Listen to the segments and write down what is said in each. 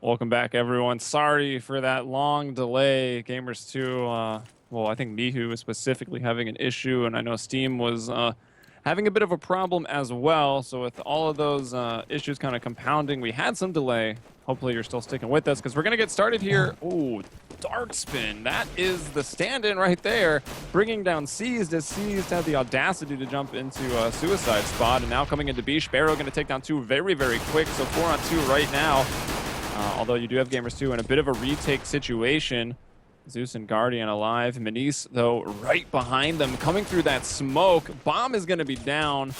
Welcome back, everyone. Sorry for that long delay. Gamers2, well, I think Mihu was specifically having an issue, and I know Steam was having a bit of a problem as well. So with all of those issues kind of compounding, we had some delay. Hopefully you're still sticking with us, because we're going to get started here. Ooh, Dark Spin. That is the stand-in right there, bringing down Seized, as Seized had the audacity to jump into a suicide spot, and now coming into B. Sparrow going to take down two very, very quick, so 4-on-2 right now. Although you do have Gamers2 in a bit of a retake situation. Zeus and Guardian alive. Manice, though, right behind them, coming through that smoke. Bomb is going to be down.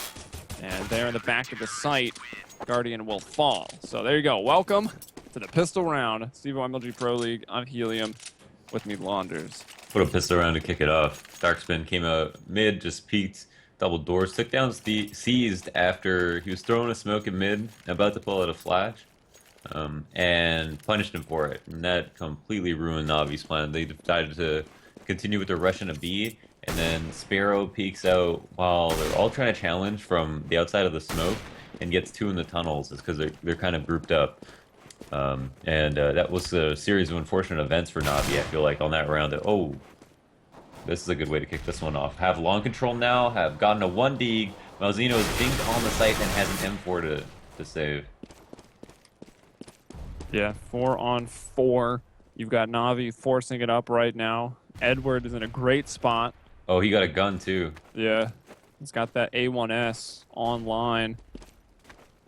And there in the back of the site, Guardian will fall. So there you go. Welcome to the pistol round. CEVO MLG Pro League on Helium with me, Launders. Put a pistol round to kick it off. Darkspin came out mid, just peeked, double doors, took down Seized after he was throwing a smoke at mid, about to pull out a flash. And punished him for it. And that completely ruined Navi's plan. They decided to continue with their rush into B, and then Sparrow peeks out while they're all trying to challenge from the outside of the smoke and gets two in the tunnels. It's because they're kind of grouped up. That was a series of unfortunate events for Navi, I feel like, on that round. That, oh, this is a good way to kick this one off. Have long control now, have gotten a 1D. Malzino is dinged on the site and has an M4 to save. Yeah, 4-on-4. You've got Navi forcing it up right now. Edward is in a great spot. Oh, he got a gun too. Yeah, he's got that A1S online.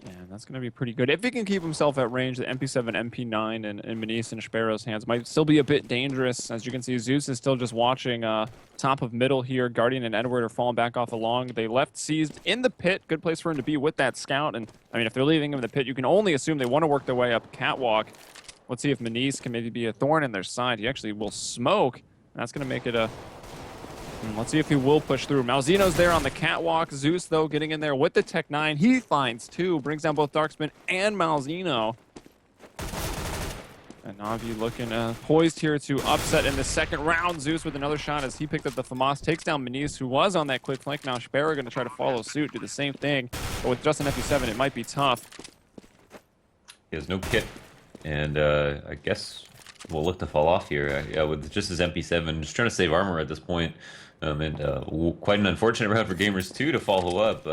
And that's going to be pretty good. If he can keep himself at range, the MP7, MP9, and Manice and Sparrow's hands might still be a bit dangerous. As you can see, Zeus is still just watching top of middle here. Guardian and Edward are falling back off along. They left Seized in the pit. Good place for him to be with that scout. And, I mean, if they're leaving him in the pit, you can only assume they want to work their way up catwalk. Let's see if Manice can maybe be a thorn in their side. He actually will smoke. That's going to make it a... Let's see if he will push through. Malzino's there on the catwalk. Zeus, though, getting in there with the Tech 9. He finds two. Brings down both Darkspin and Malzino. And Navi looking poised here to upset in the second round. Zeus with another shot as he picked up the FAMAS. Takes down Manice, who was on that quick flank. Now Sparrow going to try to follow suit, do the same thing. But with just an FP7, it might be tough. He has no kit. And I guess we'll look to fall off here. Yeah, with just his MP7, just trying to save armor at this point. Quite an unfortunate round for Gamers2 to follow up.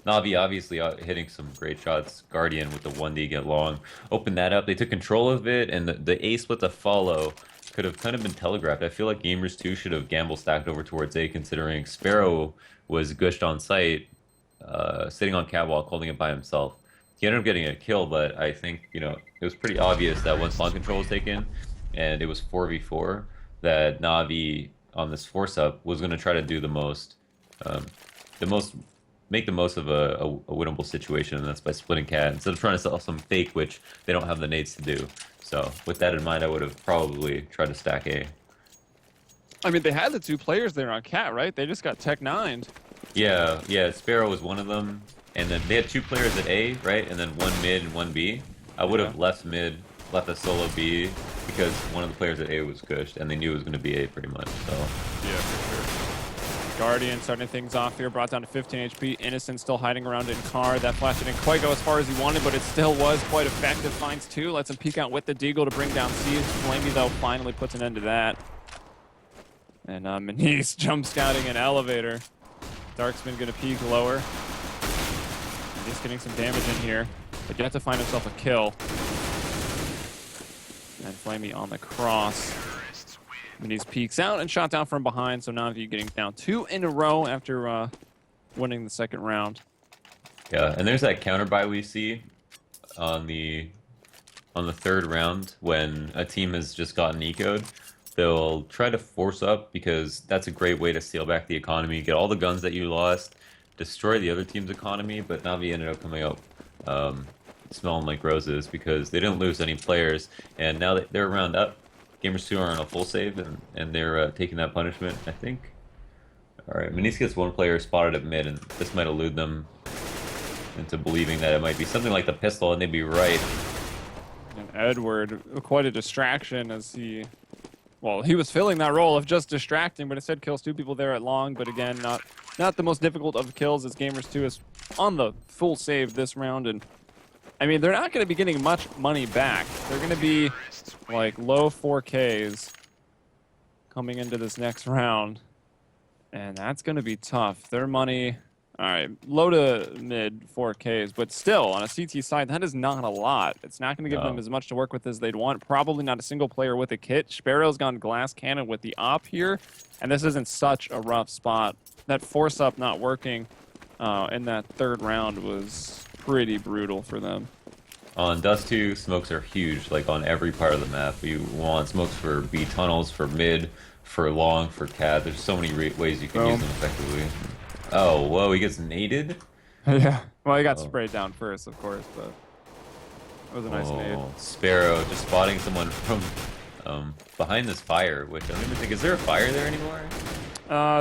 Navi obviously hitting some great shots. Guardian with the 1D get long. Opened that up. They took control of it, and the A split to follow could have kind of been telegraphed. I feel like Gamers2 should have gamble stacked over towards A, considering Sparrow was gushed on site, sitting on catwalk, holding it by himself. He ended up getting a kill, but I think, you know, it was pretty obvious that once long control was taken, and it was 4v4, that Navi on this force up was going to try to do make the most of a winnable situation, and that's by splitting cat instead of trying to sell some fake, which they don't have the nades to do. So with that in mind, I would have probably tried to stack A. I mean, they had the two players there on cat, right? They just got Tech 9'd. Yeah, Sparrow was one of them, and then they had two players at A, right, and then one mid and one B. I would have left mid, left a solo B, because one of the players at A was gushed, and they knew it was going to be A pretty much, so... Yeah, for sure. Guardian starting things off here, brought down to 15 HP. Innocent still hiding around in car. That flash didn't quite go as far as he wanted, but it still was quite effective. Finds two, lets him peek out with the Deagle to bring down Seized. Flamey, though, finally puts an end to that. And Manice jump scouting an elevator. Darkspin going to peek lower. Just getting some damage in here, but you have to find himself a kill. And Flamey on the cross. Manice peeks out and shot down from behind, so Navi getting down two in a row after winning the second round. Yeah, and there's that counter buy we see on the third round when a team has just gotten ecoed. They'll try to force up because that's a great way to steal back the economy, get all the guns that you lost, destroy the other team's economy, but Navi ended up coming out smelling like roses because they didn't lose any players, and now that they're round up, Gamers2 are on a full save, and they're taking that punishment, I think. Alright, Manice gets one player spotted at mid, and this might elude them into believing that it might be something like the pistol, and they'd be right. And Edward, quite a distraction as he... Well, he was filling that role of just distracting, but instead kills two people there at long, but again, not the most difficult of kills as Gamers2 is on the full save this round, and I mean, they're not going to be getting much money back. They're going to be like low 4Ks coming into this next round. And that's going to be tough. Their money, all right, low to mid 4Ks, but still on a CT side, that is not a lot. It's not going to give them as much to work with as they'd want. Probably not a single player with a kit. Sparrow's gone glass cannon with the op here, and this isn't such a rough spot. That force up not working in that third round was pretty brutal for them. On Dust 2, smokes are huge, like on every part of the map. You want smokes for B tunnels, for mid, for long, for CAD. There's so many ways you can use them effectively. Oh, whoa, he gets naded? Yeah, well, he got sprayed down first, of course, but it was a nice nade. Sparrow just spotting someone from behind this fire, which I don't even think, is there a fire there anymore?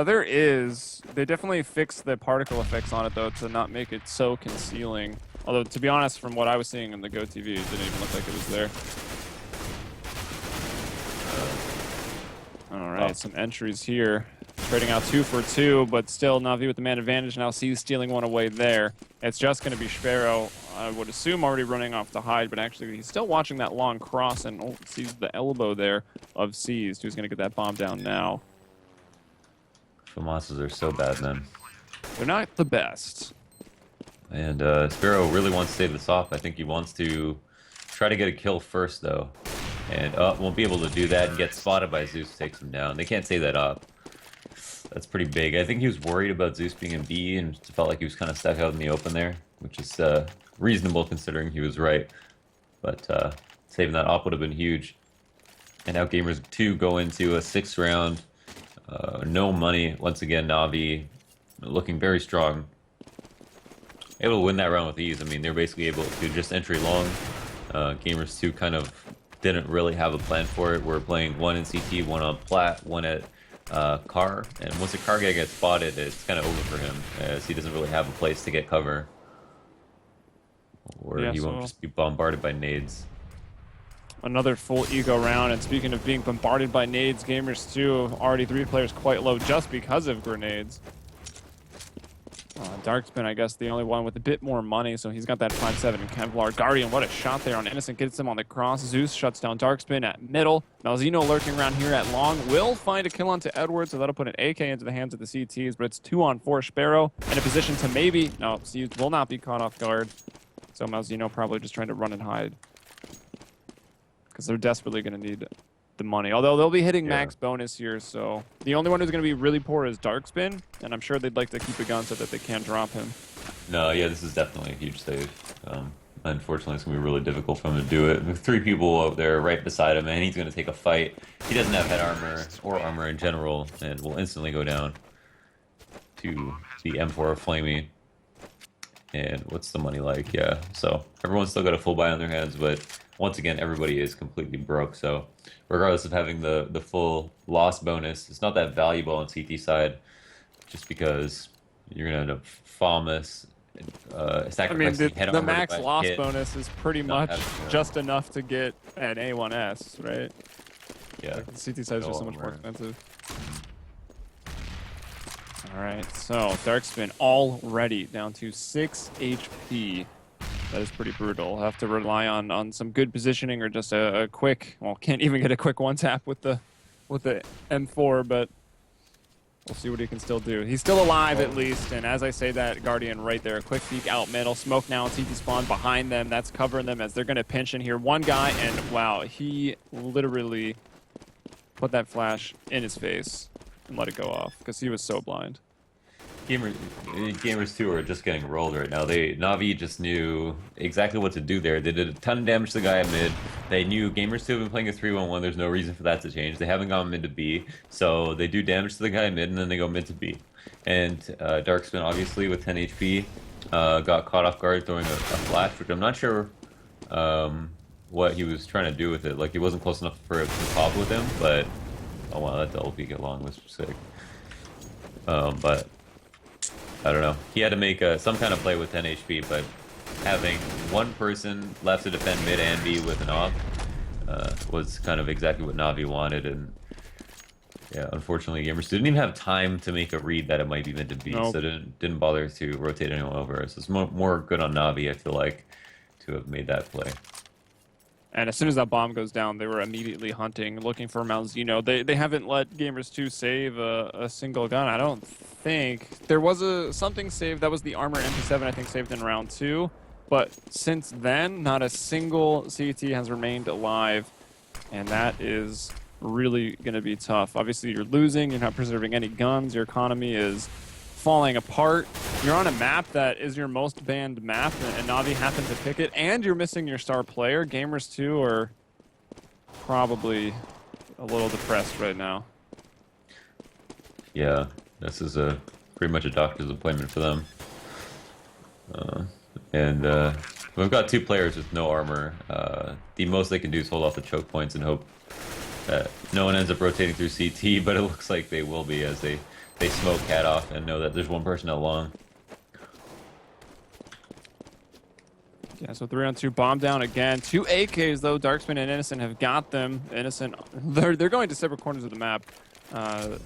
There is. They definitely fixed the particle effects on it, though, to not make it so concealing. Although, to be honest, from what I was seeing in the Go TV, it didn't even look like it was there. All right, some entries here. Trading out 2 for 2, but still Na'Vi with the man advantage. Now C's stealing one away there. It's just going to be Sparrow, I would assume, already running off to hide, but actually he's still watching that long cross and sees the elbow there of C's, who's going to get that bomb down now. FAMASas are so bad, man. They're not the best. And Sparrow really wants to save this off. I think he wants to try to get a kill first, though. And won't be able to do that and get spotted by Zeus, takes him down. They can't save that up. That's pretty big. I think he was worried about Zeus being in B and felt like he was kind of stuck out in the open there, which is reasonable considering he was right. But saving that op would have been huge. And now Gamers2 go into a 6th round. No money. Once again, Na'Vi looking very strong. Able to win that round with ease. I mean, they're basically able to just entry long. Gamers2 kind of didn't really have a plan for it. We're playing one in CT, one on plat, one at car. And once the car guy gets spotted, it's kind of over for him, as he doesn't really have a place to get cover. Or he won't just be bombarded by nades. Another full ego round, and speaking of being bombarded by nades, Gamers2 already 3 players quite low just because of grenades. Darkspin, I guess, the only one with a bit more money, so he's got that 5-7 Kevlar. Guardian, what a shot there on Innocent, gets him on the cross. Zeus shuts down Darkspin at middle. Malzeno lurking around here at long, will find a kill onto Edwards, so that'll put an AK into the hands of the CTs, but it's 2-on-4. Sparrow in a position to maybe, no, Zeus will not be caught off guard. So Malzeno probably just trying to run and hide, because they're desperately going to need the money. Although they'll be hitting max bonus here, so the only one who's going to be really poor is Darkspin, and I'm sure they'd like to keep a gun so that they can't drop him. No, yeah, this is definitely a huge save. Unfortunately, it's going to be really difficult for him to do it. With 3 people out there right beside him, and he's going to take a fight. He doesn't have head armor or armor in general, and will instantly go down to the M4 Flamey. And what's the money like? Yeah, so everyone's still got a full buy on their hands, but once again, everybody is completely broke. So regardless of having the full loss bonus, it's not that valuable on CT side, just because you're going to end up FAMAS, sacrificing head armor. The max loss bonus is pretty much just enough to get an A1S, right? Yeah. Like the CT side is just so much more expensive. All right, so Darkspin already down to 6 HP. That is pretty brutal. Have to rely on some good positioning or just a quick, well, can't even get a quick one-tap with the M4, but we'll see what he can still do. He's still alive at least, and as I say that, Guardian right there, a quick peek out middle, smoke now on CT spawn behind them. That's covering them as they're going to pinch in here. One guy, and wow, he literally put that flash in his face and let it go off because he was so blind. Gamers2 are just getting rolled right now. Na'Vi just knew exactly what to do there. They did a ton of damage to the guy at mid. They knew Gamers2 have been playing a 3-1-1. There's no reason for that to change. They haven't gone mid to B, so they do damage to the guy at mid, and then they go mid to B. And Darkspin, obviously, with 10 HP, got caught off guard throwing a flash, which I'm not sure what he was trying to do with it. Like, he wasn't close enough for it to pop with him, but oh wow, that double peek along was sick. But I don't know. He had to make some kind of play with 10 HP, but having one person left to defend mid and B with an op was kind of exactly what Na'Vi wanted. And yeah, unfortunately, Gamers didn't even have time to make a read that it might be mid to B, so didn't bother to rotate anyone over. So it's more good on Na'Vi, I feel like, to have made that play. And as soon as that bomb goes down, they were immediately hunting, looking for Malzeno. They haven't let Gamers2 save a single gun, I don't think. There was something saved, that was the Armor MP7, I think, saved in round 2. But since then, not a single CET has remained alive. And that is really going to be tough. Obviously, you're losing, you're not preserving any guns, your economy is falling apart. You're on a map that is your most banned map, and Navi happened to pick it, and you're missing your star player. Gamers2 are probably a little depressed right now. Yeah, this is pretty much a doctor's appointment for them. We've got 2 players with no armor. The most they can do is hold off the choke points and hope that no one ends up rotating through CT, but it looks like they will be as they smoke Cat off and know that there's one person out long. Yeah, so 3-on-2 bomb down again. 2 AKs though. Darkspin and Innocent have got them. Innocent, they're going to separate corners of the map. Oh,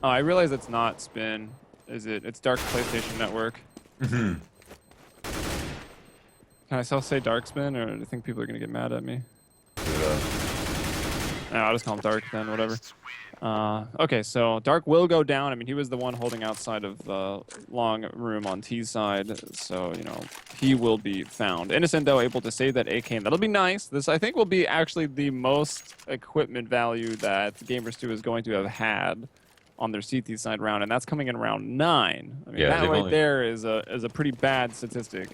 I realize it's not Spin. Is it? It's Dark PlayStation Network. Mm-hmm. Can I still say Darkspin, or do you think people are gonna get mad at me? No, I'll just call him Dark then, whatever. Okay, so Dark will go down. I mean, he was the one holding outside of long room on T's side, so, you know, he will be found. Innocent, though, able to save that AK, and that'll be nice. This, I think, will be actually the most equipment value that Gamers2 is going to have had on their CT side round, and that's coming in round 9. I mean, Yeah, that right there is a pretty bad statistic.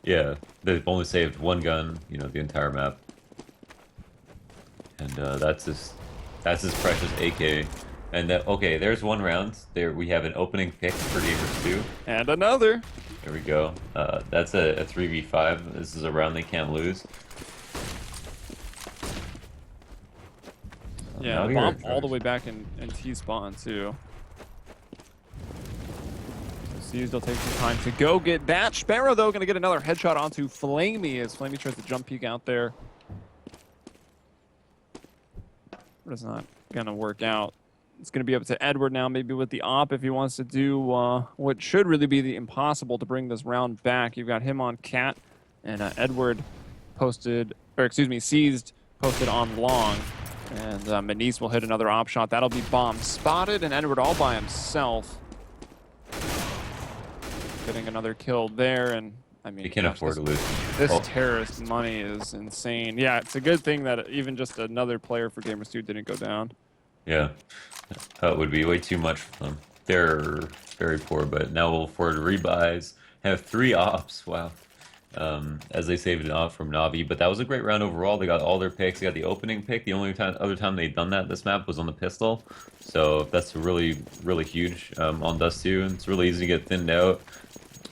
Yeah, they've only saved 1 gun, you know, the entire map. And that's his precious AK. And okay, there's 1 round. There we have an opening pick for Gamers2. And another. There we go. That's a 3v5. This is a round they can't lose. Yeah, bomb all the way back in T-spawn, too. So they'll take some time to go get that. Sparrow, though, going to get another headshot onto Flamey as Flamey tries to jump peek out there. But it's not going to work out. It's going to be up to Edward now, maybe with the op if he wants to do what should really be the impossible to bring this round back. You've got him on Cat, and Edward seized, posted on long. And Manice will hit another op shot. That'll be bomb spotted, and Edward all by himself. Getting another kill there, and I mean, you can't afford to lose. This terrorist money is insane. Yeah, it's a good thing that even just another player for Gamers2 didn't go down. Yeah, that would be way too much for them. They're very poor, but now we'll afford rebuys. Have 3 ops. Wow. As they saved it off from Navi, but that was a great round overall. They got all their picks. They got the opening pick. The only other time they'd done that this map was on the pistol, so that's really, really huge on Dust 2. And it's really easy to get thinned out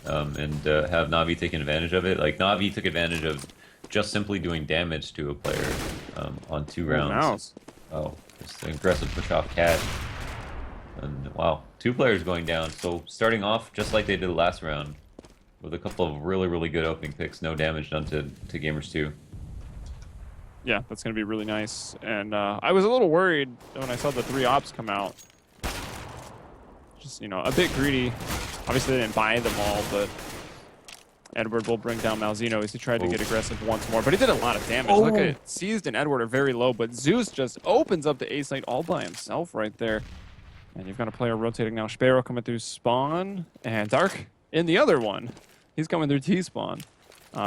and have Navi taking advantage of it. Like Navi took advantage of just simply doing damage to a player on 2 rounds. Oh, just an aggressive push off Cat. And wow, 2 players going down. So starting off just like they did last round, with a couple of really, really good opening picks, no damage done to Gamers2. Yeah, that's going to be really nice. And I was a little worried when I saw the 3 ops come out. Just, you know, a bit greedy. Obviously, they didn't buy them all, but Edward will bring down Malzeno as he tried to get aggressive once more. But he did a lot of damage. Look at it. Seized and Edward are very low, but Zeus just opens up the A site all by himself right there. And you've got a player rotating now. Sparrow coming through spawn, and Dark in the other one. He's coming through T-spawn.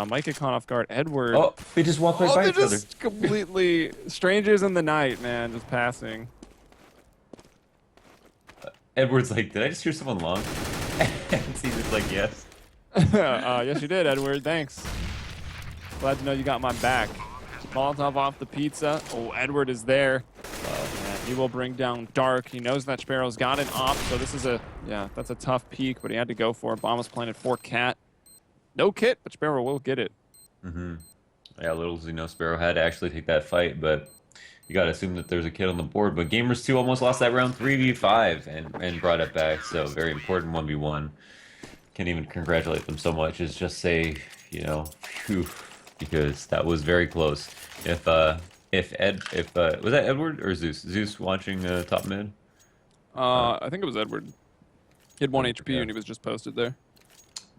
Mike get caught off guard. Edward. Oh, they just walk right by each other. Just completely strangers in the night, man, just passing. Edward's like, did I just hear someone long? And Caesar's like, yes. Yes, you did, Edward. Thanks. Glad to know you got my back. Molotov off the pizza. Oh, Edward is there. And he will bring down Dark. He knows that Sparrow's got an op, so this is that's a tough peek, but he had to go for it. Bomb was planted for Cat. No kit, but Sparrow will get it. Yeah, little does he know Sparrow had to actually take that fight, but you got to assume that there's a kid on the board. But Gamers2 almost lost that round 3v5 and brought it back, so very important 1v1. Can't even congratulate them so much as just say, you know, phew, because that was very close. Was that Edward or Zeus? Zeus watching top mid? I think it was Edward. He had 1 HP and he was just posted there.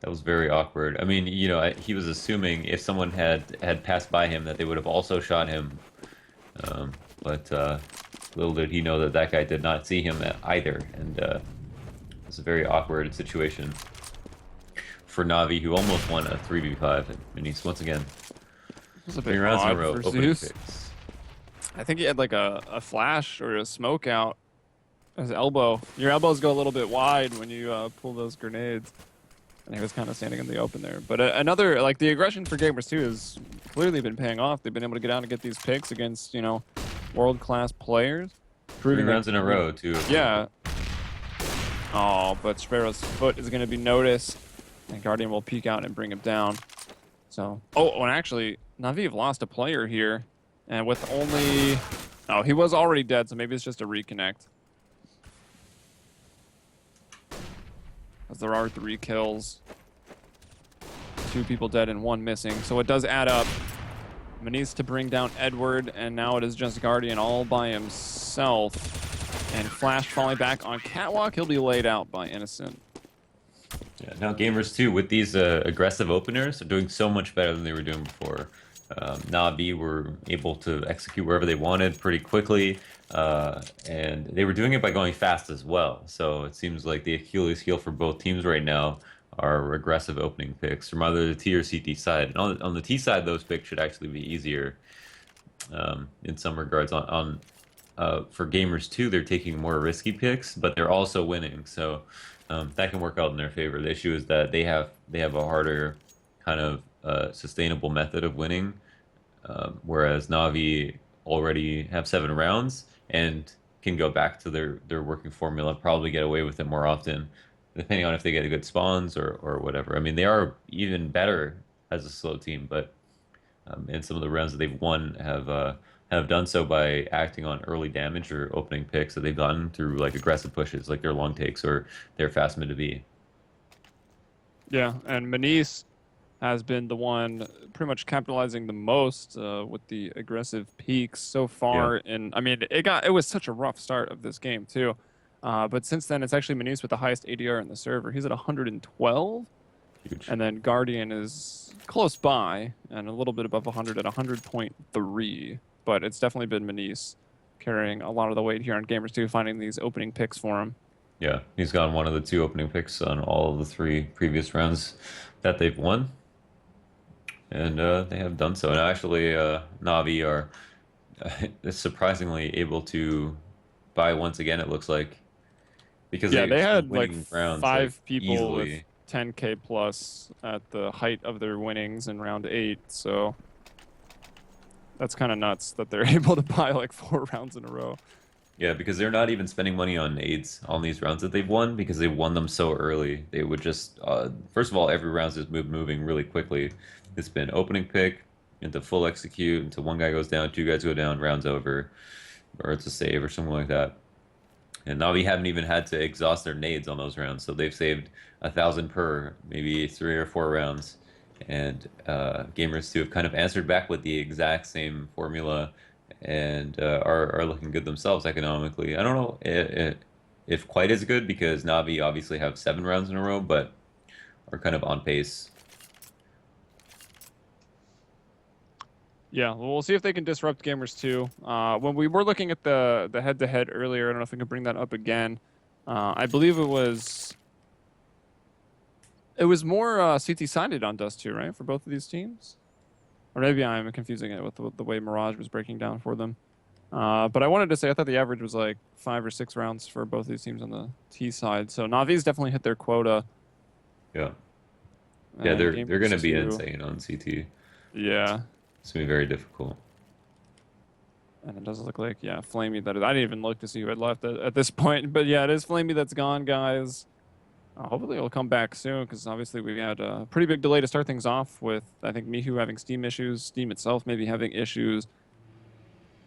That was very awkward. I mean, you know, he was assuming if someone had passed by him that they would have also shot him. But little did he know that that guy did not see him either, and it was a very awkward situation for Navi, who almost won a 3v5. And he's once again It was a 3 rounds in a bit odd row for opening Zeus. picks. I think he had like a flash or a smoke out his elbow. Your elbows go a little bit wide when you pull those grenades. And he was kind of standing in the open there. But another, like, the aggression for Gamers2 has clearly been paying off. They've been able to get out and get these picks against, you know, world-class players. 3 rounds in a row, too. Yeah. Oh, but Sparrow's foot is going to be noticed. And Guardian will peek out and bring him down. So, oh, and actually, Na'Vi have lost a player here. And with only... Oh, he was already dead, so maybe it's just a reconnect. As there are 3 kills. 2 people dead and 1 missing. So it does add up. Needs to bring down Edward, and now it is just Guardian all by himself. And Flash falling back on Catwalk. He'll be laid out by Innocent. Yeah, now Gamers2, with these aggressive openers, are doing so much better than they were doing before. Navi were able to execute wherever they wanted pretty quickly, and they were doing it by going fast as well. So it seems like the Achilles heel for both teams right now are aggressive opening picks from either the T or CT side. And on the T side, those picks should actually be easier in some regards. For Gamers2, they're taking more risky picks, but they're also winning. So that can work out in their favor. The issue is that they have a harder kind of sustainable method of winning, whereas Navi already have 7 rounds and can go back to their working formula, probably get away with it more often, depending on if they get a good spawns or whatever. I mean, they are even better as a slow team, but in some of the rounds that they've won have done so by acting on early damage or opening picks that they've gotten through like aggressive pushes, like their long takes or their fast mid to B. Yeah, and Manice has been the one pretty much capitalizing the most with the aggressive peaks so far. Yeah. And I mean, it was such a rough start of this game too. But since then, it's actually Manice with the highest ADR in the server. He's at 112. Huge. And then Guardian is close by and a little bit above 100 at 100.3. But it's definitely been Manice carrying a lot of the weight here on Gamers2, finding these opening picks for him. Yeah, he's gotten one of the 2 opening picks on all of the 3 previous rounds that they've won. And they have done so. And actually, Navi are surprisingly able to buy once again, it looks like. Because Yeah, they had like winning rounds 5 people easily. with 10K plus at the height of their winnings in round 8. So that's kind of nuts that they're able to buy like 4 rounds in a row. Yeah, because they're not even spending money on nades on these rounds that they've won because they won them so early. They would just, first of all, every round's just moving really quickly. It's been opening pick into full execute until 1 guy goes down, 2 guys go down, round's over, or it's a save or something like that. And Navi haven't even had to exhaust their nades on those rounds, so they've saved 1,000 per, maybe 3 or 4 rounds. And Gamers2 have kind of answered back with the exact same formula and are looking good themselves economically. I don't know if quite as good because Navi obviously have 7 rounds in a row, but are kind of on pace. Yeah, well, we'll see if they can disrupt Gamers2. When we were looking at the head-to-head earlier, I don't know if we can bring that up again. I believe it was more CT-sided on Dust 2, right, for both of these teams? Or maybe I'm confusing it with the way Mirage was breaking down for them. But I wanted to say I thought the average was like 5 or 6 rounds for both these teams on the T side. So Navi's definitely hit their quota. Yeah. Yeah, they're going to be insane on CT. Yeah. It's going to be very difficult. And it does look like, yeah, Flamey. I didn't even look to see who had left at this point. But yeah, it is Flamey that's gone, guys. Hopefully it'll come back soon because obviously we had a pretty big delay to start things off with, I think, Mihu having Steam issues, Steam itself maybe having issues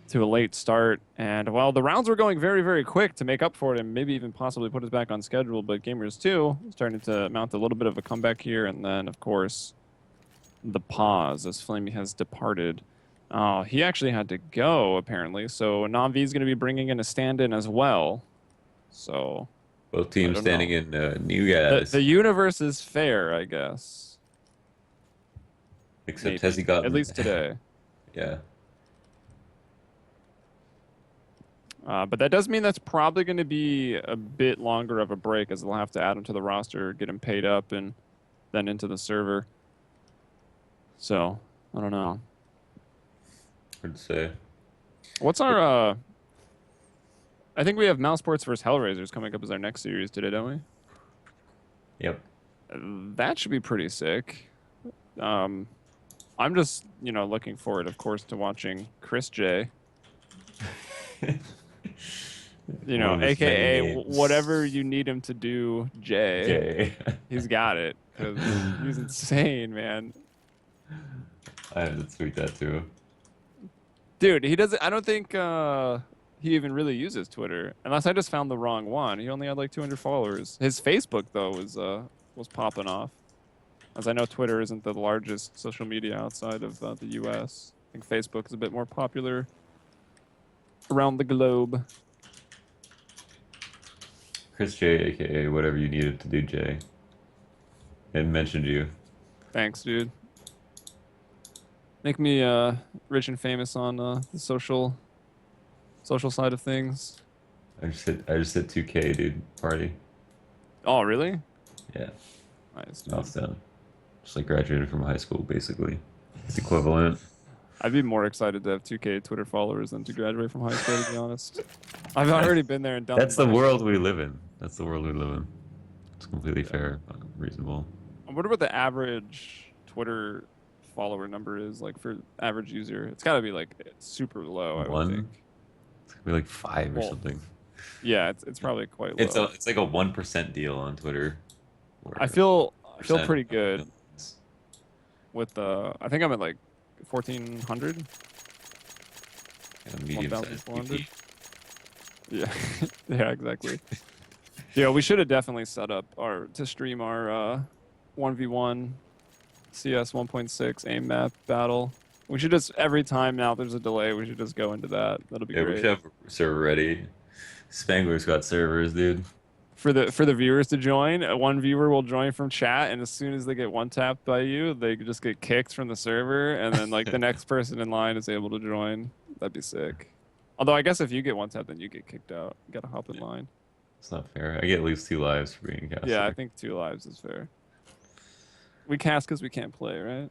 to a late start. And while the rounds were going very, very quick to make up for it and maybe even possibly put us back on schedule, but Gamers2 starting to mount a little bit of a comeback here. And then, of course, the pause as Flamey has departed. He actually had to go, apparently. So Navi is going to be bringing in a stand-in as well. So Both I teams don't standing know. in new The guys. the universe is fair, I guess. Except has he Maybe. At gotten? least today. Yeah. But that does mean that's probably going to be a bit longer of a break as they'll have to add him to the roster, get him paid up, and then into the server. So, I don't know. Hard to say. What's our, I think we have Mouse Sports versus Hellraisers coming up as our next series today, don't we? Yep. That should be pretty sick. Um, I'm just, looking forward, of course, to watching Chris J. One of his many AKA whatever names. you need him to do, Jay. Jay. He's got it because he's insane, man. I have to tweet that too. Dude, he doesn't. I don't think he even really uses Twitter, unless I just found the wrong one. He only had like 200 followers. His Facebook though was popping off, as I know Twitter isn't the largest social media outside of the U.S. I think Facebook is a bit more popular around the globe. Chris J, aka whatever you needed to do, Jay. And mentioned you. Thanks, dude. Make me rich and famous on the social side of things. I just hit 2K, dude. Party. Oh, really? Yeah. Nice, dude. Milestone. Just like graduated from high school, basically. It's equivalent. I'd be more excited to have 2K Twitter followers than to graduate from high school, to be honest. I've already been there and done That's the that. world we live in. That's the world we live in. It's completely fair, reasonable. I wonder what the average Twitter follower number is like for average user. It's got to be like super low, I would One? think. It's gonna be like 5 or Well, something. yeah, it's probably quite It's low. like a 1% deal on Twitter. I Where feel percent pretty of good millions. with I think I'm at like 1,400, And a medium-sized 1,400. PP. Yeah, yeah, exactly. Yeah, we should have definitely set up to stream our 1v1 CS 1.6 aim map battle. We should just every time now there's a delay, we should just go into that. That'll be Yeah, we great should have a server ready. Spangler's got servers, dude. for the viewers to join. One viewer will join from chat, and as soon as they get one tapped by you, they just get kicked from the server, and then like the next person in line is able to join. That'd be sick. Although I guess if you get one tap, then you get kicked out. You gotta hop in line. It's not fair. I get at least 2 lives for being a caster. Yeah, I think 2 lives is fair. We cast because we can't play, right?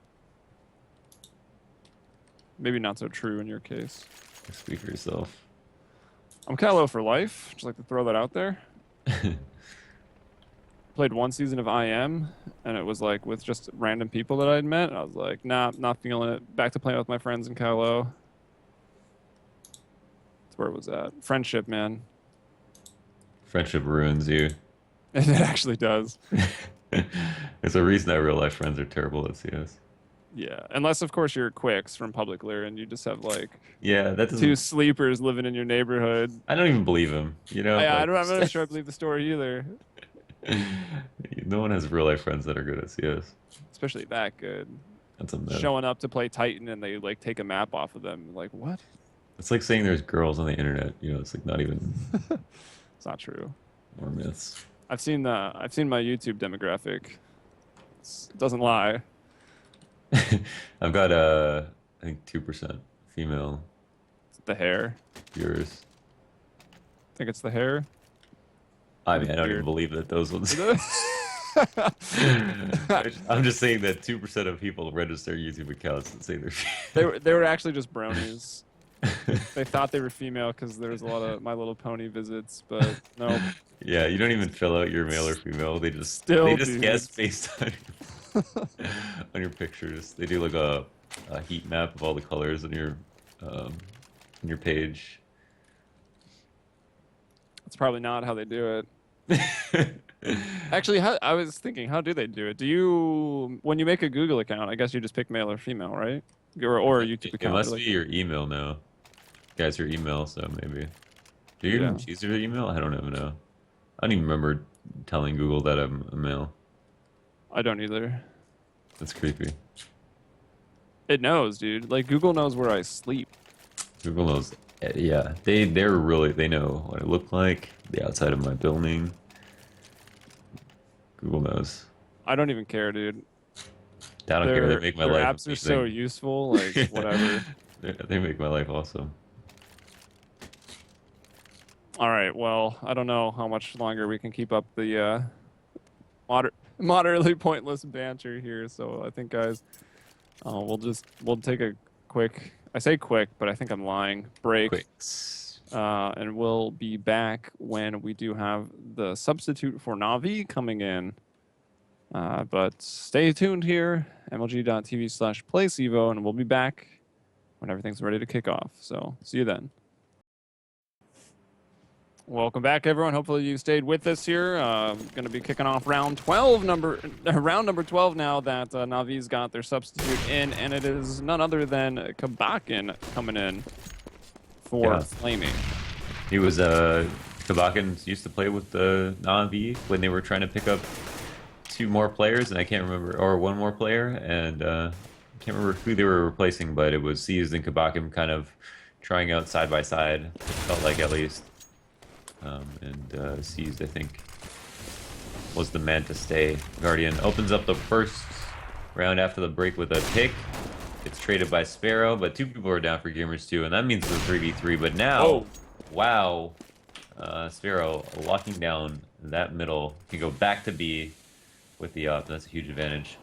Maybe not so true in your case. Speak for yourself. I'm kind of low for life. Just like to throw that out there. Played 1 season of IM, and it was like with just random people that I'd met. And I was like, nah, not feeling it. Back to playing with my friends in Kylo. That's where it was at. Friendship, man. Friendship ruins you. It actually does. There's a reason that real life friends are terrible at CS. Yeah, unless of course you're Quicks from Public Lair and you just have like Yeah, that 2 doesn't. sleepers living in your neighborhood. I don't even believe him. You know, Yeah, like, I'm not sure I believe the story either. no one has real life friends that are good at CS. Especially that good. That's a myth. Showing up to play Titan and they like take a map off of them. Like what? It's like saying there's girls on the internet. You know, it's like not even It's not true. more myths. I've seen my YouTube demographic. It doesn't lie. I've got I think 2% female It's the hair. viewers. Think it's the hair. I mean, I don't Weird. even believe that those ones. I'm just saying that 2% of people register YouTube accounts and say they're. They were actually just bronies. They thought they were female because there was a lot of My Little Pony visits, but no. Yeah, you don't even fill out your male or female. They just Still guess dudes. based on your pictures. They do like a heat map of all the colors on your page. That's probably not how they do it. Actually, I was thinking, how do they do it? Do you, when you make a Google account, I guess you just pick male or female, right? Or a YouTube It account. must like- be your email now. Guys, your email, so maybe. Do you even Yeah. choose your email? I don't even know. I don't even remember telling Google that I'm a male. I don't either. That's creepy. It knows, dude. Like Google knows where I sleep. Google knows. Yeah, they know what I look like, the outside of my building. Google knows. I don't even care, dude. I don't care. They make my Their life apps are so amazing. useful. Like whatever. They make my life awesome. All right. Well, I don't know how much longer we can keep up the moderately pointless banter here. So I think, guys, we'll take a quick. I say quick, but I think I'm lying. Break. Quicks. And we'll be back when we do have the substitute for Navi coming in. But stay tuned here, mlg.tv/playcevo, and we'll be back when everything's ready to kick off. So see you then. Welcome back, everyone. Hopefully you stayed with us here. Going to be kicking off round 12, round number 12 now that Navi's got their substitute in, and it is none other than Kabakin coming in for Flaming. He was Kabakin used to play with the Navi when they were trying to pick up 2 more players, and I can't remember, or 1 more player, and I can't remember who they were replacing, but it was Seized and Kabakin kind of trying out side by side. It felt like, at least. And Seized, I think, was the man to stay. Guardian opens up the first round after the break with a pick. It's traded by Sparrow, but 2 people are down for Gamers2, and that means the 3v3. But now, wow, Sparrow locking down that middle. Can go back to B with the up. That's a huge advantage.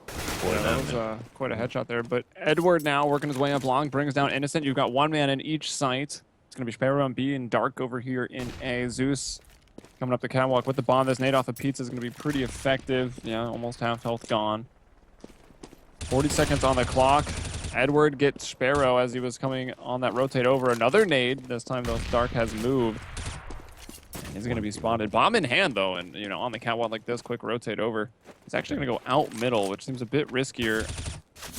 Yeah, that was quite a headshot there. But Edward now working his way up long, brings down Innocent. You've got 1 man in each site. It's going to be Sparrow on B and Dark over here in A. Zeus coming up the catwalk with the bomb. This nade off the pizza is going to be pretty effective. Yeah, almost half health gone. 40 seconds on the clock. Edward gets Sparrow as he was coming on that rotate over. Another nade. This time, though, Dark has moved. And he's going to be spotted. Bomb in hand, though, and, you know, on the catwalk like this, quick rotate over. He's actually going to go out middle, which seems a bit riskier.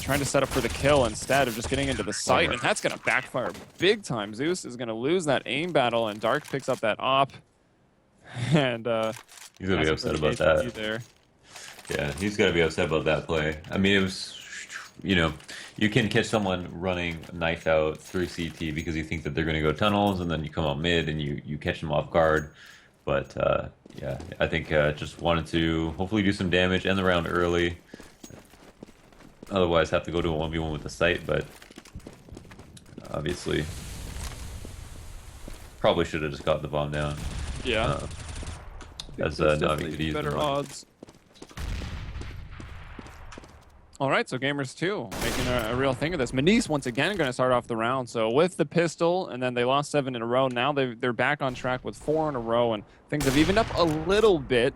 Trying to set up for the kill instead of just getting into the site, and that's going to backfire big time. Zeus is going to lose that aim battle, and Dark picks up that op. And he's going to be upset about that. There. Yeah, he's got to be upset about that play. I mean, it was, you know, you can catch someone running knife out through CT because you think that they're going to go tunnels, and then you come out mid and you catch them off guard. But yeah, I think just wanted to hopefully do some damage, end the round early. Otherwise, have to go to a 1v1 with the site, but obviously, probably should have just got the bomb down. Yeah. As Navi could use better odds. All right, so Gamers2 making a real thing of this. Manice once again going to start off the round. So with the pistol, and then they lost 7 in a row. Now they're back on track with 4 in a row, and things have evened up a little bit.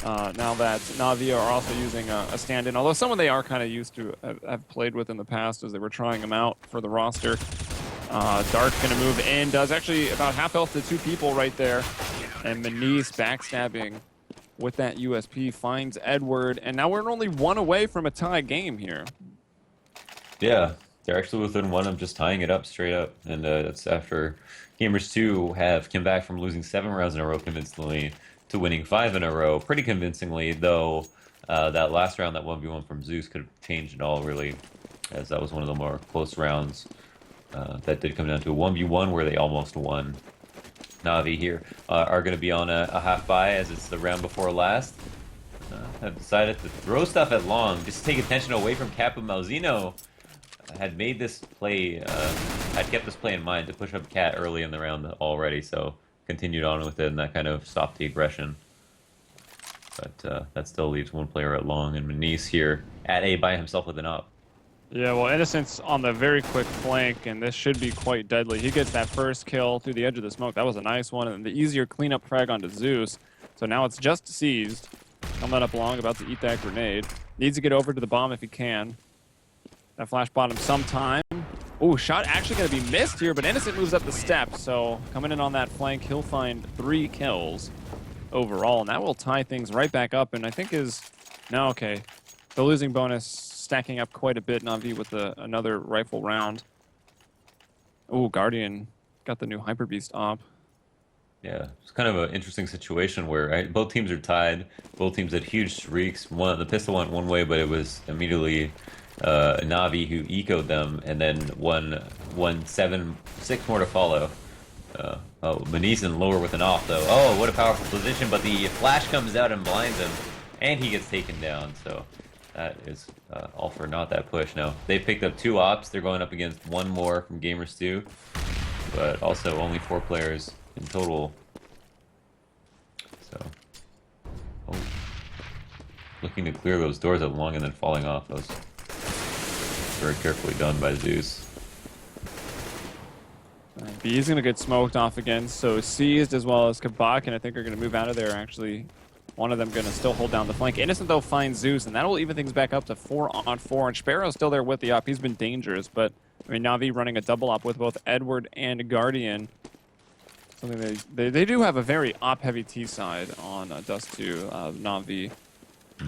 Now that Navi are also using a stand-in, although someone they are kind of used to have played with in the past as they were trying him out for the roster. Dark going to move in, does actually about half health to 2 people right there. And Manice backstabbing with that USP finds Edward, and now we're only 1 away from a tie game here. Yeah, they're actually within 1 of just tying it up straight up, and that's after Gamers2 have come back from losing 7 rounds in a row convincingly to winning 5 in a row pretty convincingly, though that last round, that 1v1 from Zeus, could have changed it all, really, as that was one of the more close rounds. That did come down to a 1v1 where they almost won. Navi here are going to be on a half buy, as it's the round before last. Have decided to throw stuff at long, just take attention away from Capo Malzino. Had made this play, had kept this play in mind to push up Cat early in the round already, so continued on with it, and that kind of stopped the aggression. But that still leaves 1 player at long, and Manice here at A by himself with an up. Yeah, well, Innocent's on the very quick flank, and this should be quite deadly. He gets that first kill through the edge of the smoke. That was a nice one, and the easier cleanup frag onto Zeus. So now it's just Seized. Coming up long, about to eat that grenade. Needs to get over to the bomb if he can. That flash bottom sometime. Ooh, shot actually going to be missed here, but Innocent moves up the steps. So coming in on that flank, he'll find 3 kills overall, and that will tie things right back up. And I think no, okay. The losing bonus stacking up quite a bit. Navi with another rifle round. Ooh, Guardian got the new Hyper Beast op. Yeah, it's kind of an interesting situation where both teams are tied. Both teams had huge streaks. The pistol went one way, but it was immediately Navi who ecoed them, and then won 6 more to follow. Oh, Manice lower with an off, though. Oh, what a powerful position, but the flash comes out and blinds him. and he gets taken down. So that is all for not that push. No, they picked up 2 ops. They're going up against 1 more from Gamers2, but also only 4 players in total. So, oh, looking to clear those doors up long and then falling off. That was very carefully done by Zeus. B is going to get smoked off again, so Seized as well as Kabak, and I think are going to move out of there. Actually, one of them going to still hold down the flank. Innocent, though, finds Zeus, and that'll even things back up to 4-on-4. And Sparrow's still there with the op. He's been dangerous, but I mean, Na'Vi running a double op with both Edward and Guardian. Something they do have a very op-heavy T side on Dust 2, Na'Vi.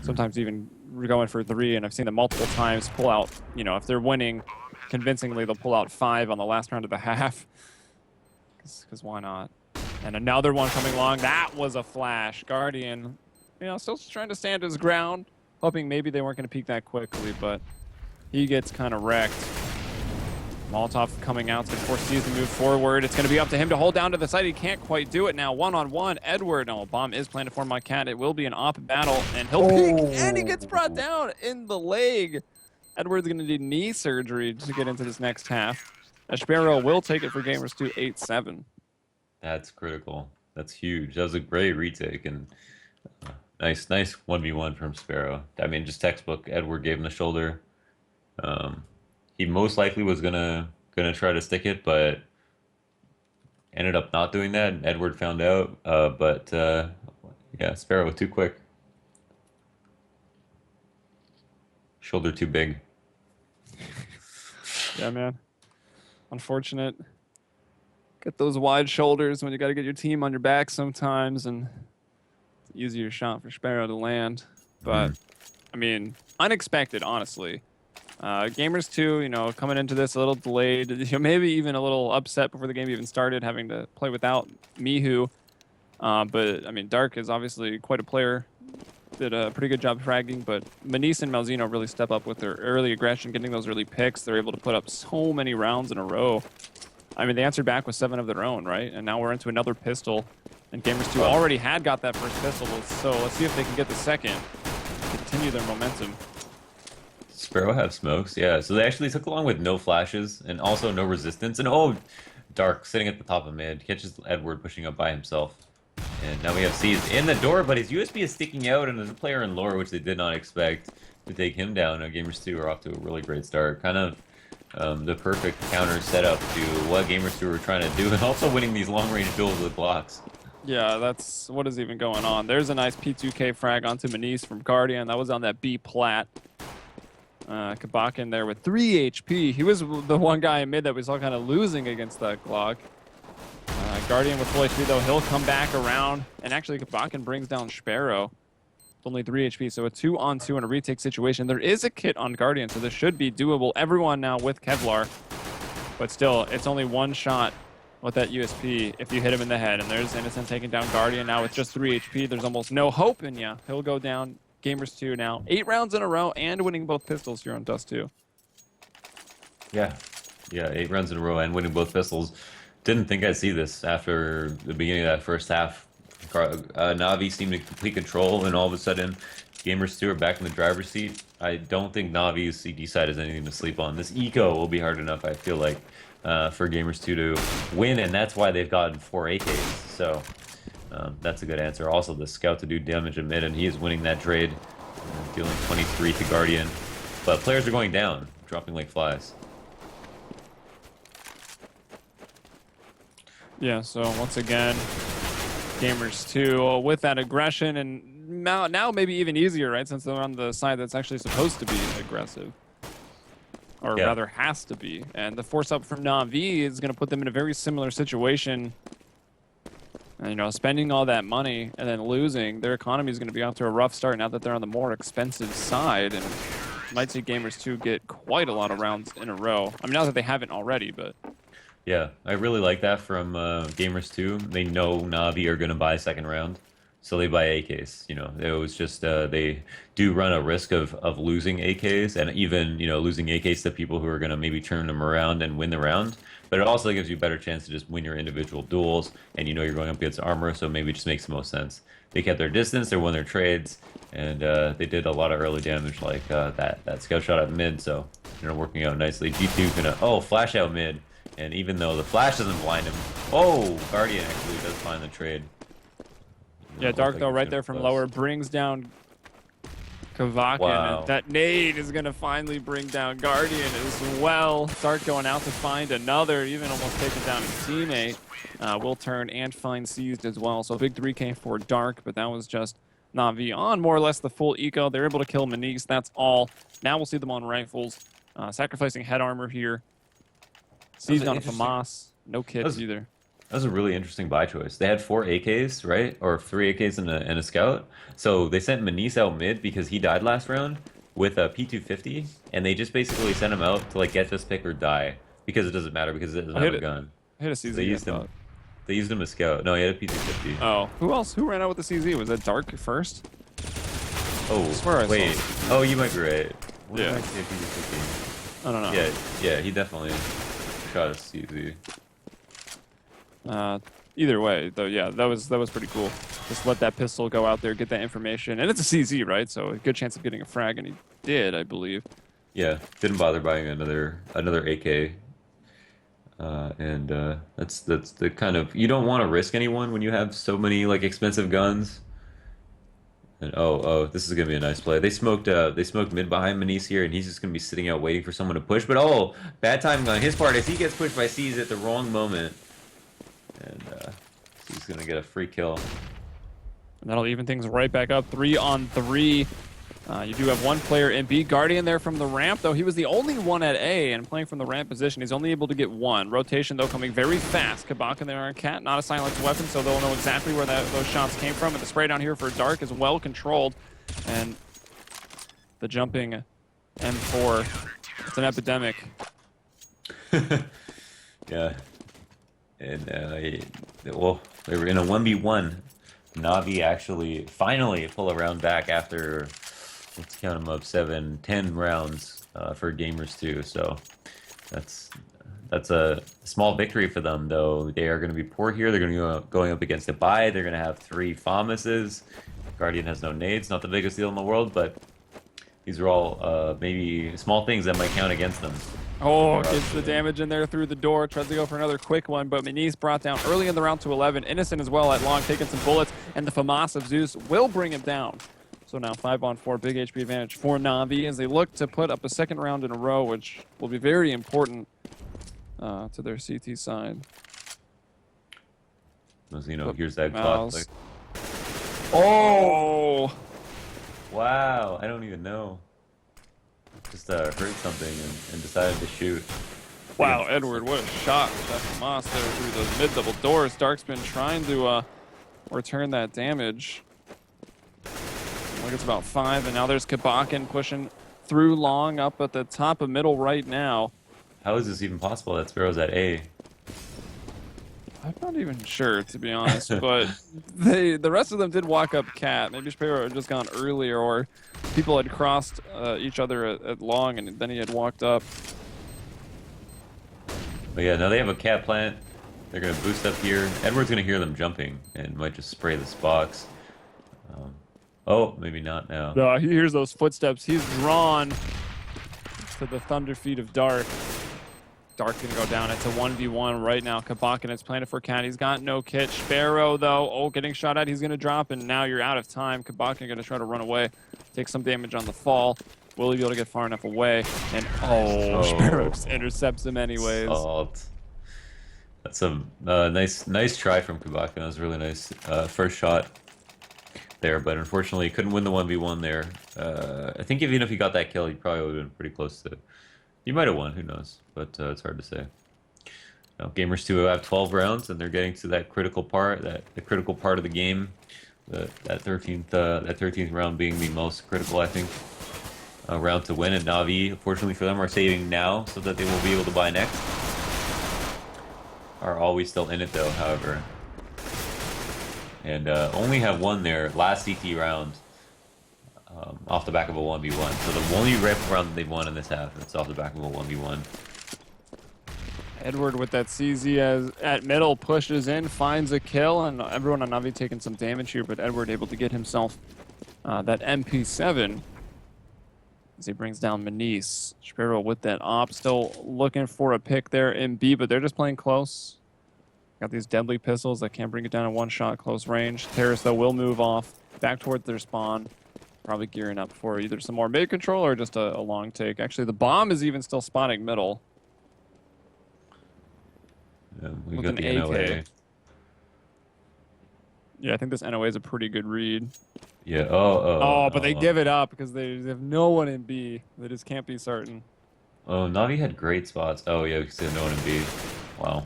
Sometimes even going for 3, and I've seen them multiple times pull out, you know, if they're winning convincingly, they'll pull out 5 on the last round of the half. Because why not? And another one coming along. That was a flash. Guardian, you know, still trying to stand his ground, hoping maybe they weren't going to peek that quickly, but he gets kind of wrecked. Molotov coming out. It's going to force Seas to move forward. It's going to be up to him to hold down to the side. He can't quite do it now. 1-on-1. Edward. Oh, bomb is planted for my cat. It will be an op battle, and he'll peek, and he gets brought down in the leg. Edward's going to need knee surgery to get into this next half. Sparrow will take it for Gamers2 8-7. That's critical. That's huge. That was a great retake, and nice 1v1 from Sparrow. I mean, just textbook. Edward gave him the shoulder. He most likely was gonna try to stick it, but ended up not doing that. And Edward found out, but yeah, Sparrow too quick. Shoulder too big. Yeah, man. Unfortunate. Get those wide shoulders when you got to get your team on your back sometimes, and it's an easier shot for Sparrow to land. But, I mean, unexpected, honestly. Gamers2, you know, coming into this a little delayed, you know, maybe even a little upset before the game even started, having to play without Mihu. But, I mean, Dark is obviously quite a player. Did a pretty good job fragging, but Manise and Malzino really step up with their early aggression, getting those early picks. They're able to put up so many rounds in a row. I mean, they answered back with 7 of their own, right? And now we're into another pistol, and Gamers2 already had got that first pistol, so let's see if they can get the second, continue their momentum. Sparrow have smokes, yeah. So they actually took along with no flashes and also no resistance. And oh, Dark sitting at the top of mid, catches Edward pushing up by himself. And now we have C's in the door, but his USB is sticking out, and there's a player in lore, which they did not expect to take him down. Now Gamers2 are off to a really great start. Kind of the perfect counter setup to what Gamers2 were trying to do, and also winning these long-range duels with blocks. Yeah, that's what is even going on. There's a nice P2K frag onto Manise from Guardian. That was on that B plat. Kabak in there with 3 HP. He was the one guy in mid that we saw kind of losing against that Glock. Guardian with full HP, though, he'll come back around. And actually, Kabakin brings down Sparrow. It's only 3 HP, so a 2-on-2 in a retake situation. There is a kit on Guardian, so this should be doable. Everyone now with Kevlar. But still, it's only one shot with that USP if you hit him in the head. And there's Innocent taking down Guardian now with just 3 HP. There's almost no hope, and yeah, he'll go down. Gamers2 now 8 rounds in a row and winning both pistols here on Dust 2. Yeah, 8 rounds in a row and winning both pistols. Didn't think I'd see this after the beginning of that first half. Na'Vi seemed to complete control, and all of a sudden, Gamers2 are back in the driver's seat. I don't think Na'Vi's CD side is anything to sleep on. This eco will be hard enough, I feel like, for Gamers2 to win, and that's why they've gotten 4 AKs. So that's a good answer. Also, the scout to do damage in mid, and he is winning that trade, dealing 23 to Guardian. But players are going down, dropping like flies. Yeah, so once again, Gamers2 with that aggression, and now maybe even easier, right? Since they're on the side that's actually supposed to be aggressive. Or rather has to be. And the force up from Na'Vi is going to put them in a very similar situation. And, you know, spending all that money and then losing, their economy is going to be off to a rough start now that they're on the more expensive side. And might see Gamers2 get quite a lot of rounds in a row. I mean, not that they haven't already, but... Yeah, I really like that from Gamers2. They know Na'Vi are going to buy second round. so they buy AKs. You know, it was just they do run a risk of losing AKs and even losing AKs to people who are going to maybe turn them around and win the round. But it also gives you a better chance to just win your individual duels, and you're going up against armor, so maybe it just makes the most sense. They kept their distance, they won their trades, and they did a lot of early damage, like that scout shot at mid. So working out nicely. G2 gonna flash out mid, and even though the flash doesn't blind him, Guardian actually does find the trade. Yeah, Dark though right there from lower brings down Kavakin. Wow. And that nade is going to finally bring down Guardian as well. Dark going out to find another, even almost taking down his teammate. Will turn and find seized as well. So big 3K for Dark, but that was just Na'Vi on more or less the full eco. They're able to kill Manise. That's all. Now we'll see them on rifles. Sacrificing head armor here. Seized on a FAMAS. No kits either. That was a really interesting buy choice. They had 4 AKs, right? Or 3 AKs and a scout. So they sent Manise out mid because he died last round with a P250, and they just basically sent him out to like get this pick or die because it doesn't matter because it doesn't have a gun. I hit a CZ. So they used him as scout. No, he had a P250. Oh, who else? Who ran out with the CZ? Was that Dark first? Oh, I swear I wait. saw. Oh, you might be right. When Yeah. did I say P250? I don't know. Yeah, he definitely shot a CZ. Either way, though, yeah, that was pretty cool. Just let that pistol go out there, get that information, and it's a CZ, right? So a good chance of getting a frag, and he did, I believe. Yeah, didn't bother buying another AK. That's the kind of, you don't want to risk anyone when you have so many like expensive guns. And this is gonna be a nice play. They smoked mid behind Manise here, and he's just gonna be sitting out waiting for someone to push. But bad timing on his part as he gets pushed by C's at the wrong moment. And he's going to get a free kill. And that'll even things right back up. 3-on-3. You do have one player in B. Guardian there from the ramp, though. He was the only one at A, and playing from the ramp position, he's only able to get one. Rotation, though, coming very fast. Kabak there on Cat, not a silenced weapon, so they'll know exactly where those shots came from. And the spray down here for Dark is well controlled. And the jumping M4, it's an epidemic. Yeah. And they were in a 1v1. Na'Vi actually finally pull a round back after, let's count them up, 10 rounds for Gamers2. So that's a small victory for them, though. They are going to be poor here. They're going to be going up against a buy. They're going to have 3 FAMASes. Guardian has no nades. Not the biggest deal in the world, but these are all maybe small things that might count against them. Oh, gets the damage in there through the door. Tries to go for another quick one, but Manise brought down early in the round to 11. Innocent as well at long, taking some bullets, and the FAMAS of Zeus will bring it down. So now 5-on-4, big HP advantage for Na'Vi as they look to put up a second round in a row, which will be very important to their CT side. Here's that clock. Oh! Wow, I don't even know. Just heard something and decided to shoot. Wow, Edward, what a shot with that FAMAS there through those mid-double doors. Dark's been trying to return that damage. Like it's about 5, and now there's Kabakin pushing through long up at the top of middle right now. How is this even possible that Sparrow's at A? I'm not even sure, to be honest, but the rest of them did walk up Cat. Maybe Sparrow had just gone earlier, or people had crossed each other at long, and then he had walked up. But yeah, now they have a Cat plant. They're going to boost up here. Edward's going to hear them jumping and might just spray this box. Maybe not now. No, he hears those footsteps. He's drawn to the thunder feet of Dark. Dark gonna go down. It's a 1v1 right now. Kabakin is planted for Cat. He's got no kit. Sparrow, though, getting shot at. He's gonna drop, and now you're out of time. Kabakin gonna try to run away. Take some damage on the fall. Will he be able to get far enough away? And Sparrow just intercepts him anyways. Salt. That's a nice try from Kabakin. That was a really nice first shot there, but unfortunately couldn't win the 1v1 there. I think even if he got that kill, he probably would have been pretty close to. He might have won, who knows? But it's hard to say. Now, Gamers2 have 12 rounds, and they're getting to that critical part, the critical part of the game. That 13th round being the most critical, I think, round to win. And Na'Vi, unfortunately for them, are saving now so that they will be able to buy next. Are always still in it though, however. and only have won their last CT round off the back of a 1v1. So the only rifle round that they've won in this half, it's off the back of a 1v1. Edward with that CZ as at middle pushes in, finds a kill, and everyone on Navi taking some damage here, but Edward able to get himself that MP7 as he brings down Manise. Shapiro with that op, still looking for a pick there in B, but they're just playing close. Got these deadly pistols that can bring it down in one shot close range. Terrace, though, will move off back towards their spawn. Probably gearing up for either some more mid control or just a long take. Actually, the bomb is even still spotting middle. Yeah, we With got an the NOA. AK. Yeah, I think this NOA is a pretty good read. Yeah, But they give it up because they have no one in B. They just can't be certain. Oh, Navi had great spots. Oh, yeah, because they have no one in B. Wow.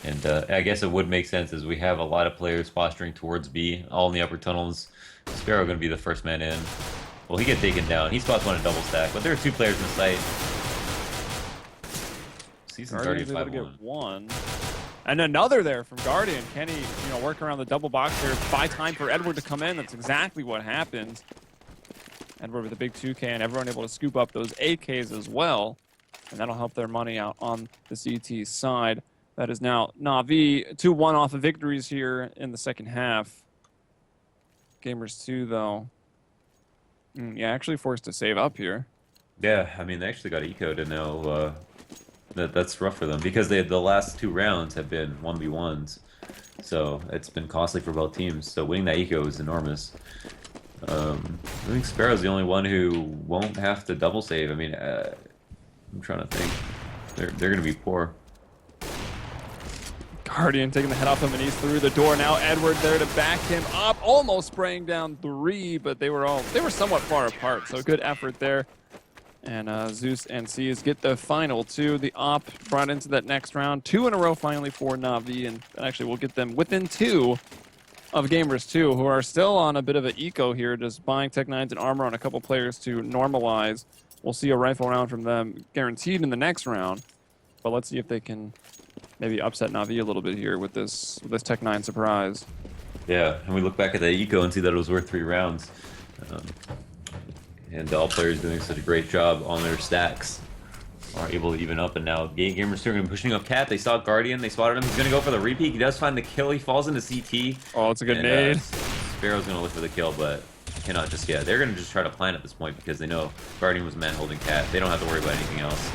And I guess it would make sense as we have a lot of players posturing towards B, all in the upper tunnels. Sparrow going to be the first man in. Well, he get taken down. He spots one in double stack, but there are two players in sight. Season's already Guardian's able to 5-1. get one. And another there from Guardian. Can he, work around the double box here, buy time for Edward to come in? That's exactly what happened. Edward with a big 2K and everyone able to scoop up those AKs as well. And that'll help their money out on the CT side. That is now Navi 2-1 off of victories here in the second half. Gamers2, though. Yeah, actually forced to save up here. Yeah, I mean, they actually got eco'd, and now that's rough for them because the last two rounds have been 1v1s. So it's been costly for both teams. So winning that eco is enormous. I think Sparrow's the only one who won't have to double save. I mean, I'm trying to think. They're going to be poor. Guardian taking the head off of Manise through the door. Now Edward there to back him up, almost spraying down 3, but they were somewhat far apart. So good effort there. And Zeus and Seas get the final 2. The op brought into that next round. 2 in a row finally for Navi, and actually we'll get them within 2 of Gamers2, who are still on a bit of an eco here, just buying Tech 9s and armor on a couple players to normalize. We'll see a rifle round from them guaranteed in the next round, but let's see if they can maybe upset Navi a little bit here with this Tech 9 surprise. Yeah, and we look back at that eco and see that it was worth 3 rounds. And all players doing such a great job on their stacks are able to even up, and now Gamers2 are going to be pushing up Cat. They saw Guardian, they spotted him. He's going to go for the repeat. He does find the kill. He falls into CT. Oh, it's a good nade. Sparrow's going to look for the kill, but cannot just yet. They're going to just try to plan at this point because they know Guardian was man holding Cat. They don't have to worry about anything else.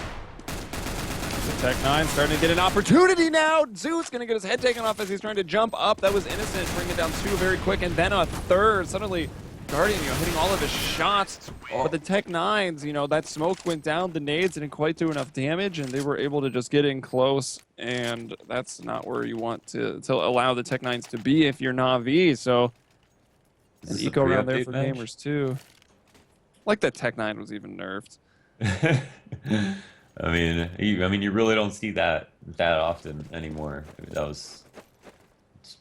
The Tech 9 starting to get an opportunity now. Zeus going to get his head taken off as he's trying to jump up. That was innocent. Bring it down 2 very quick, and then a third. Suddenly, Guardian, hitting all of his shots. But the Tech 9s, that smoke went down. The nades didn't quite do enough damage, and they were able to just get in close. And that's not where you want to allow the Tech 9s to be if you're Navi. So, an eco round there for Gamers2. Like that Tech 9 was even nerfed. I mean, you really don't see that often anymore. I mean, it's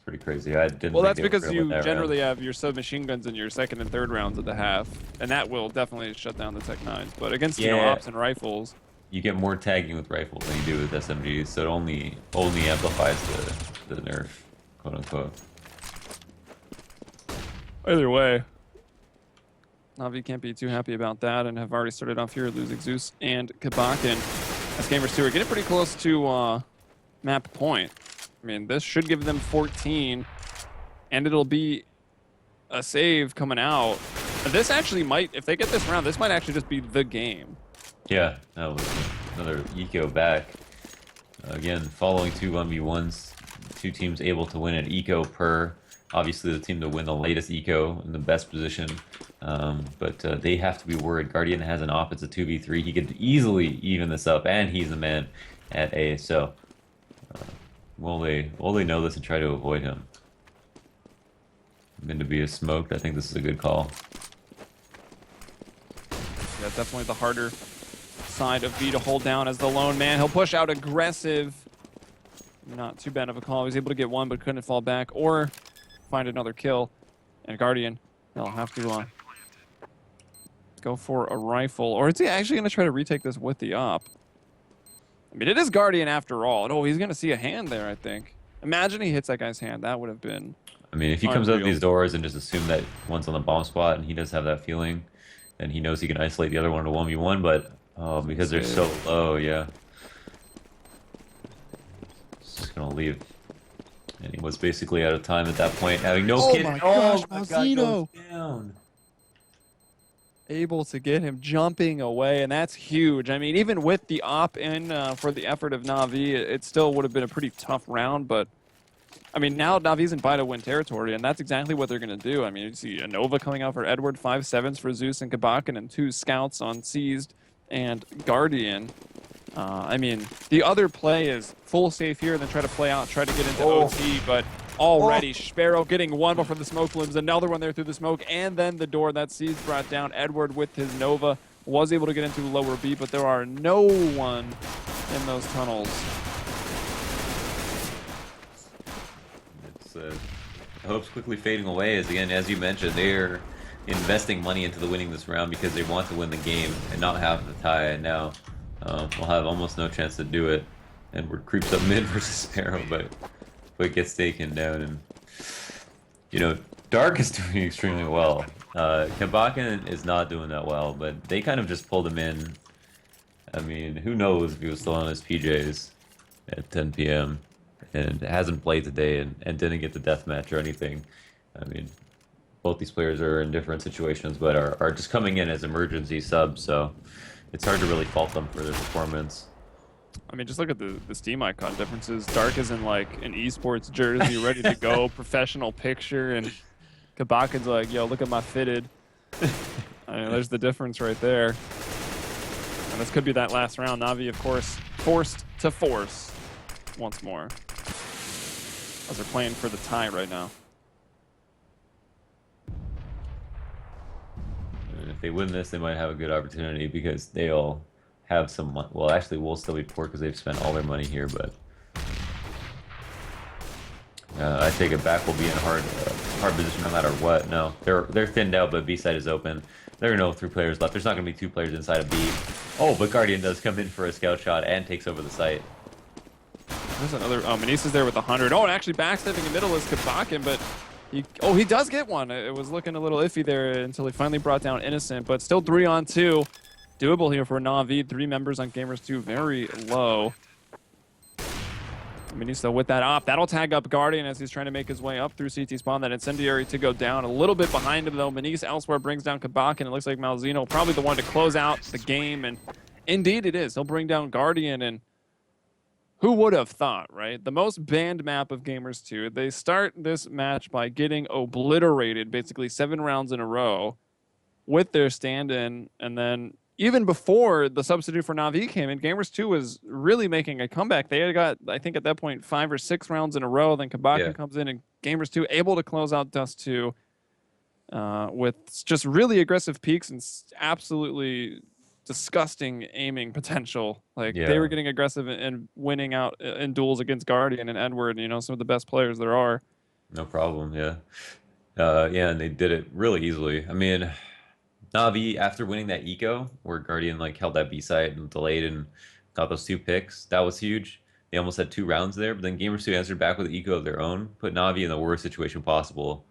pretty crazy. I didn't. Well, that's because you generally have your submachine guns in your second and third rounds of the half, and that will definitely shut down the Tech 9s. But against ops and rifles, you get more tagging with rifles than you do with SMGs, so it only amplifies the nerf, quote unquote. Either way, Navi can't be too happy about that, and have already started off here losing Zeus and Kabakin. As Gamers2 are getting pretty close to map point. I mean, this should give them 14, and it'll be a save coming out. This actually might, if they get this round, this might actually just be the game. Yeah, that was another eco back. Again, following 2 1v1s, 2 teams able to win an eco per. Obviously, the team to win the latest eco in the best position. But they have to be worried. Guardian has an op. It's a 2v3. He could easily even this up, and he's the man at A. So, will they know this and try to avoid him? Going to be smoked. I think this is a good call. Yeah, definitely the harder side of B to hold down as the lone man. He'll push out aggressive. Not too bad of a call. He was able to get one, but couldn't fall back or find another kill. And Guardian, they'll have to go for a rifle. Or is he actually going to try to retake this with the op? I mean, it is Guardian after all. Oh, he's going to see a hand there, I think. Imagine he hits that guy's hand. That would have been I mean, if he comes out of unreal. these doors and just assume that one's on the bomb spot and he does have that feeling, then he knows he can isolate the other one to 1v1, but oh, because they're so low, yeah. Just gonna leave. And he was basically out of time at that point, having no Oh kit. my Oh, gosh, my God, goes Malzino! down. Able to get him jumping away, and that's huge. I mean, even with the op in for the effort of Na'Vi, it still would have been a pretty tough round, but I mean, now Navi's in buy-to-win territory, and that's exactly what they're going to do. I mean, you see a Nova coming out for Edward, 5/7s for Zeus and Kabakin, and 2 scouts on Seized and Guardian. I mean, the other play is full safe here, and then try to play out, try to get into OT, but already Sparrow getting one before the smoke limbs, another one there through the smoke, and then the door that Seized brought down. Edward with his Nova was able to get into lower B, but there are no one in those tunnels. It's hopes quickly fading away as, again, as you mentioned, they're investing money into winning this round because they want to win the game and not have the tie. And now we'll have almost no chance to do it. Edward creeps up mid versus Sparrow, but it gets taken down. And you know, Dark is doing extremely well. Kabakin is not doing that well, but they kind of just pulled him in. I mean, who knows if he was still on his PJs at 10 p.m. and hasn't played today and didn't get the deathmatch or anything. I mean, both these players are in different situations, but are just coming in as emergency subs, so it's hard to really fault them for their performance. I mean, just look at the Steam icon differences. Dark is in like an esports jersey, ready to go, professional picture, and Kabakin's like, yo, look at my fitted. I mean, there's the difference right there. And this could be that last round. Na'Vi, of course, forced to force once more, as they're playing for the tie right now. And if they win this, they might have a good opportunity because they'll have some money. Well, actually, we'll still be poor because they've spent all their money here, but I take it back. We'll be in a hard position no matter what. No, they're thinned out, but B side is open. There are no 3 players left. There's not going to be 2 players inside of B. Oh, but Guardian does come in for a scout shot and takes over the site. There's another. Oh, Manise is there with 100. Oh, and actually backstepping in middle is Kabakin, but he does get one. It was looking a little iffy there until he finally brought down Innocent, but still 3-on-2. Doable here for Na'Vi. 3 members on Gamers2, very low. Manisa with that op. That'll tag up Guardian as he's trying to make his way up through CT spawn. That Incendiary to go down. A little bit behind him, though. Manise elsewhere brings down Kabakin. It looks like Malzino probably the one to close out the game, and indeed it is. He'll bring down Guardian, and who would have thought, right? The most banned map of Gamers2. They start this match by getting obliterated basically 7 rounds in a row with their stand-in, and then even before the substitute for Na'Vi came in, Gamers2 was really making a comeback. They had got, I think at that point, 5 or 6 rounds in a row. Then Kabakin comes in, and Gamers2 able to close out Dust 2 with just really aggressive peaks and absolutely disgusting aiming potential. Like, they were getting aggressive and winning out in duels against Guardian and Edward, you know, some of the best players there are. No problem, yeah. Yeah, and they did it really easily. I mean, Na'Vi, after winning that eco, where Guardian like held that B site and delayed and got those 2 picks, that was huge. They almost had 2 rounds there, but then Gamers2 answered back with eco of their own, put Na'Vi in the worst situation possible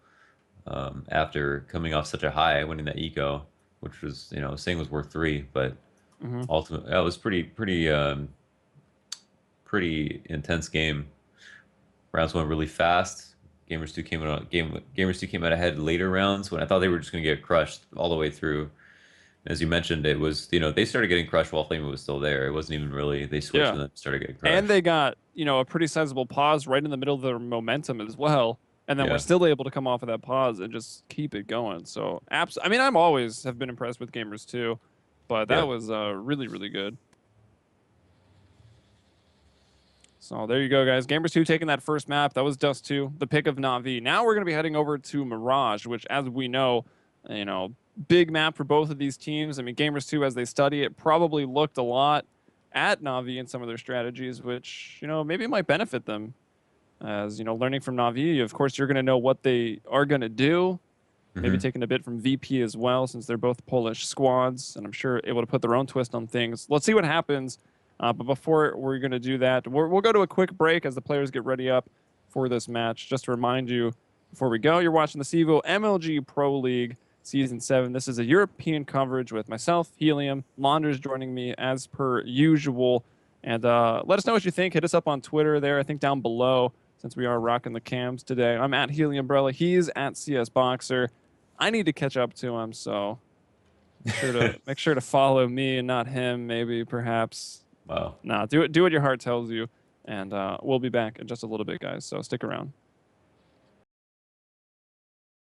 after coming off such a high, winning that eco, which was, you know, saying was worth 3, but ultimately that was pretty intense game. Rounds went really fast. Gamers2 came out ahead later rounds when I thought they were just going to get crushed all the way through. As you mentioned, it was, you know, they started getting crushed while Flame was still there. It wasn't even really, they switched and then started getting crushed. And they got, you know, a pretty sizable pause right in the middle of their momentum as well. And then we're still able to come off of that pause and just keep it going. So, I mean, I'm always have been impressed with Gamers2, but that was really, really good. So there you go, guys. Gamers2 taking that first map. That was Dust 2, the pick of Na'Vi. Now we're going to be heading over to Mirage, which, as we know, you know, big map for both of these teams. I mean, Gamers2, as they study it, probably looked a lot at Na'Vi and some of their strategies, which, you know, maybe might benefit them. As, you know, learning from Na'Vi, of course, you're going to know what they are going to do. Maybe taking a bit from VP as well, since they're both Polish squads, and I'm sure able to put their own twist on things. Let's see what happens. But before we're going to do that, we'll go to a quick break as the players get ready up for this match. Just to remind you, before we go, you're watching the CEVO MLG Pro League Season 7. This is a European coverage with myself, Helium, Launders joining me as per usual. And let us know what you think. Hit us up on Twitter there, I think down below, since we are rocking the cams today. I'm at Helium Umbrella. He's at CS Boxer. I need to catch up to him, so make sure to follow me and not him, maybe, perhaps. Wow. Nah, do what your heart tells you. And we'll be back in just a little bit, guys, so stick around.